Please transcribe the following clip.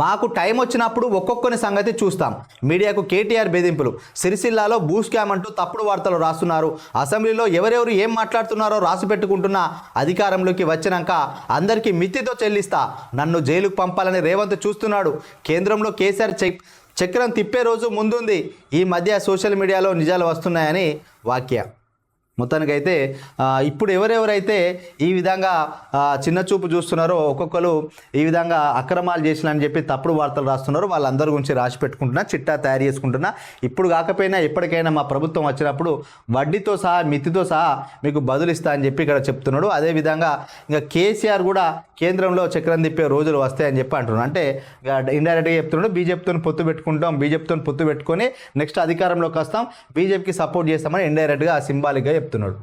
మాకు టైం వచ్చినప్పుడు ఒక్కొక్కని సంగతి చూస్తాం. మీడియాకు కేటీఆర్ బెదింపులు. సిరిసిల్లాలో భూ స్కామ్ అంటూ తప్పుడు వార్తలు రాస్తున్నారు. అసెంబ్లీలో ఎవరెవరు ఏం మాట్లాడుతున్నారో రాసి పెట్టుకుంటున్నా అధికారంలోకి వచ్చినాక అందరికీ మిత్తితో చెల్లిస్తా, నన్ను జైలుకు పంపాలని రేవంత్ చూస్తున్నాడు. కేంద్రంలో కేసీఆర్ చక్రం తిప్పే రోజు ముందుంది. ఈ మధ్య సోషల్ మీడియాలో నిజాలు వస్తున్నాయని వాక్య. మొత్తానికైతే ఇప్పుడు ఎవరెవరైతే ఈ విధంగా చిన్న చూపు చూస్తున్నారో, ఒక్కొక్కరు ఈ విధంగా అక్రమాలు చేసినని చెప్పి తప్పుడు వార్తలు రాస్తున్నారో వాళ్ళందరి గురించి రాసి పెట్టుకుంటున్నా, చిట్టా తయారు చేసుకుంటున్నా. ఇప్పుడు కాకపోయినా ఎప్పటికైనా మా ప్రభుత్వం వచ్చినప్పుడు వడ్డీతో సహా మిత్తితో సహా మీకు బదులిస్తా అని చెప్పి ఇక్కడ చెప్తున్నాడు. అదేవిధంగా ఇంకా కేసీఆర్ కూడా కేంద్రంలో చక్రం తిప్పే రోజులు వస్తాయని చెప్పి అంటున్నాడు. అంటే ఇండైరెక్ట్గా చెప్తున్నాడు, బీజేపీతో పొత్తు పెట్టుకుంటాం, బీజేపీతో పొత్తు పెట్టుకొని నెక్స్ట్ అధికారంలోకి వస్తాం, బీజేపీకి సపోర్ట్ చేస్తామని ఇండైరెక్ట్గా సింబాలిక్గా చెప్తున్నాడు.